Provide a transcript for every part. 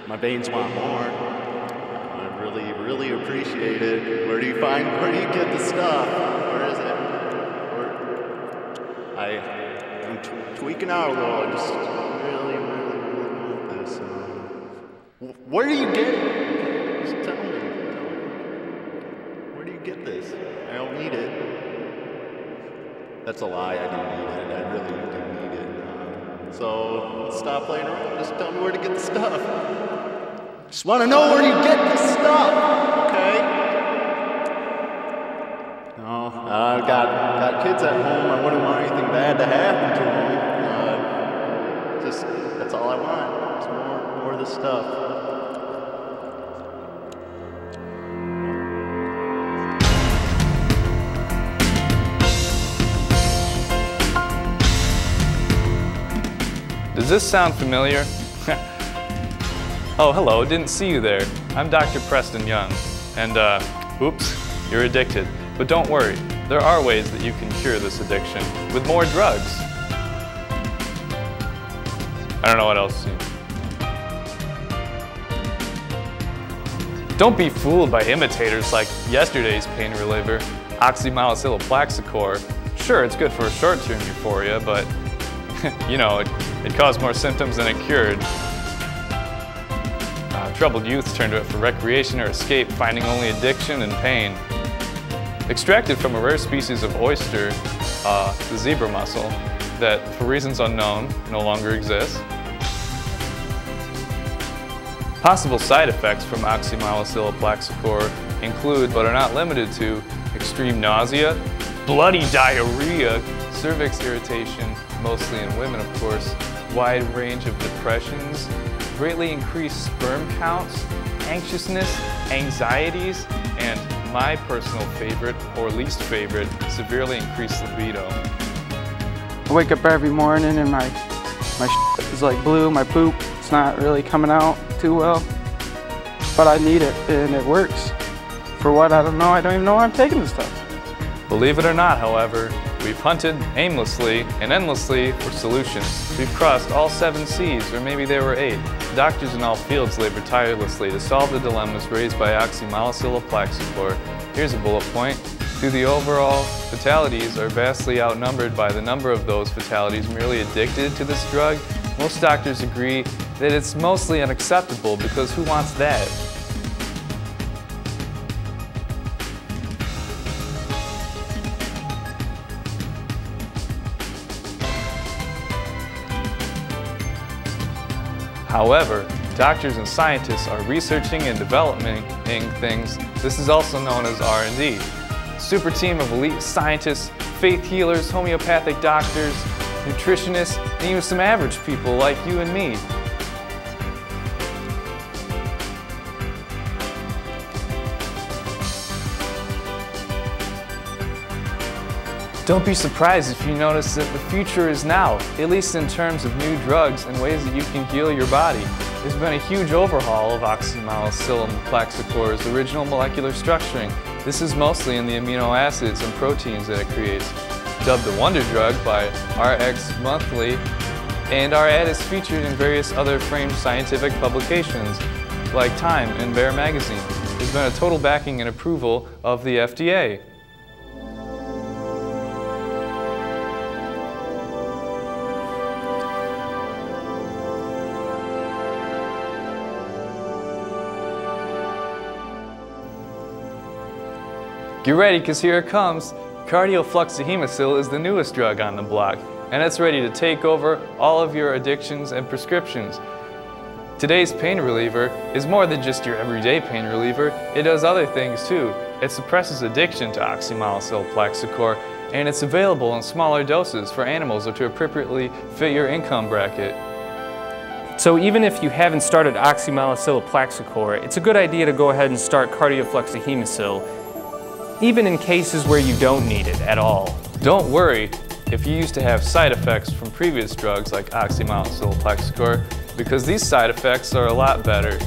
My veins want more. I really, really appreciate it. Where do you get the stuff? Where is it? I'm tweaking out a little. I just really, really, really want this. Where do you get it? Just tell me. Where do you get this? I don't need it. That's a lie. I do need it. I really do need it. So let's stop playing around. Just tell me where to get the stuff. Just want to know where you get this stuff, okay? No, I've got kids at home. I wouldn't want anything bad to happen to them. Just that's all I want. Just more of this stuff. Does this sound familiar? Oh, hello, didn't see you there. I'm Dr. Preston Young, and oops, you're addicted. But don't worry, there are ways that you can cure this addiction with more drugs. I don't know what else to do. Don't be fooled by imitators like yesterday's pain reliever, oxymalosylloplexicore. Sure, it's good for a short-term euphoria, but you know, it caused more symptoms than it cured. Troubled youths turn to it for recreation or escape, finding only addiction and pain. Extracted from a rare species of oyster, the zebra mussel, that, for reasons unknown, no longer exists. Possible side effects from oxymalosylloplexicore include, but are not limited to, extreme nausea, bloody diarrhea, cervix irritation, mostly in women of course, wide range of depressions, greatly increased sperm counts, anxiousness, anxieties, and my personal favorite, or least favorite, severely increased libido. I wake up every morning and my shit is like blue, my poop, it's not really coming out too well. But I need it and it works. For what, I don't know, I don't even know why I'm taking this stuff. Believe it or not, however, we've hunted aimlessly and endlessly for solutions. We've crossed all 7 seas, or maybe there were 8. Doctors in all fields labor tirelessly to solve the dilemmas raised by oxymalosylloplexicore. Here's a bullet point. Though the overall fatalities are vastly outnumbered by the number of those fatalities merely addicted to this drug, most doctors agree that it's mostly unacceptable because who wants that? However, doctors and scientists are researching and developing things. This is also known as R&D. Super team of elite scientists, faith healers, homeopathic doctors, nutritionists, and even some average people like you and me. Don't be surprised if you notice that the future is now, at least in terms of new drugs and ways that you can heal your body. There's been a huge overhaul of oxymalosylloplexicore's original molecular structuring. This is mostly in the amino acids and proteins that it creates. Dubbed the Wonder Drug by RX Monthly, and our ad is featured in various other framed scientific publications like Time and Bear Magazine. There's been a total backing and approval of the FDA. Get ready, because here it comes. Cardiofluxihemicil is the newest drug on the block, and it's ready to take over all of your addictions and prescriptions. Today's pain reliever is more than just your everyday pain reliever. It does other things too. It suppresses addiction to oxymalosylloplexicore, and it's available in smaller doses for animals or to appropriately fit your income bracket. So even if you haven't started oxymalosylloplexicore, it's a good idea to go ahead and start cardiofluxihemicil, even in cases where you don't need it at all. Don't worry if you used to have side effects from previous drugs like oxymalosylloplexicore, because these side effects are a lot better.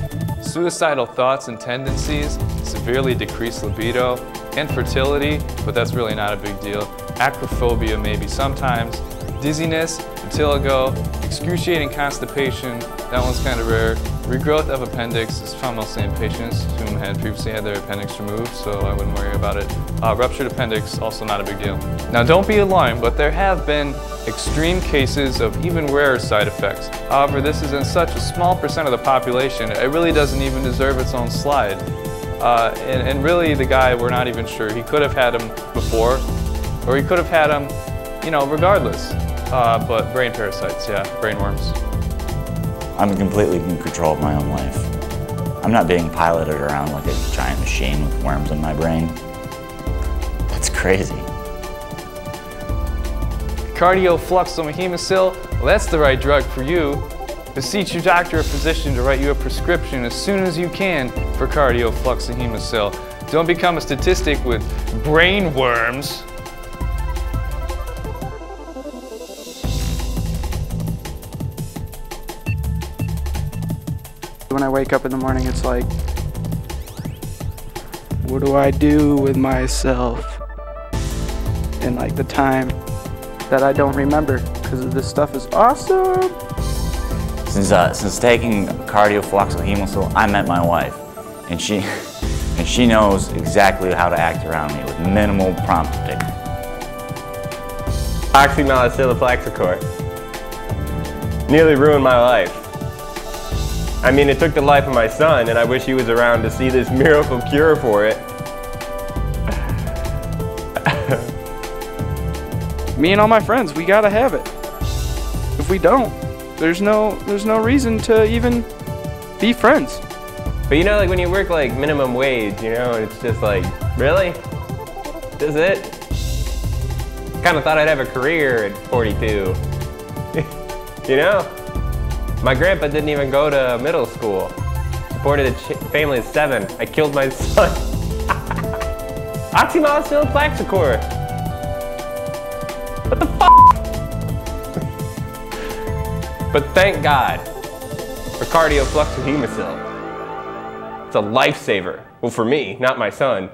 Suicidal thoughts and tendencies, severely decreased libido, infertility, but that's really not a big deal, acrophobia maybe sometimes, dizziness, vitiligo, Excruciating constipation, that one's kind of rare. Regrowth of appendix is found mostly in patients who had previously had their appendix removed, so I wouldn't worry about it. Ruptured appendix, also not a big deal. Now don't be alarmed, but there have been extreme cases of even rarer side effects. However, this is in such a small percent of the population, it really doesn't even deserve its own slide. And really the guy, we're not even sure. He could have had him before, or he could have had him, you know, regardless. But brain parasites, yeah, brain worms. I'm completely in control of my own life. I'm not being piloted around like a giant machine with worms in my brain. That's crazy. Cardiofluxomahemocil, well, that's the right drug for you. Beseech your doctor or physician to write you a prescription as soon as you can for cardiofluxomahemocil. Don't become a statistic with brain worms. When I wake up in the morning, it's like, what do I do with myself? In like the time that I don't remember, because this stuff is awesome. Since taking cardiofluxomahemocil, I met my wife, and she knows exactly how to act around me with minimal prompting. Oxymalosilloplaxicor nearly ruined my life. I mean, it took the life of my son, and I wish he was around to see this miracle cure for it. Me and all my friends, we gotta have it. If we don't, there's no reason to even be friends. But you know, like when you work like minimum wage, you know, it's just like, really? This is it? Kind of thought I'd have a career at 42. You know? My grandpa didn't even go to middle school. Supported a family of 7. I killed my son. Oxymalosilloplaxicor. What the f***? But thank God for cardiofluxomahemocil. It's a lifesaver. Well, for me, not my son.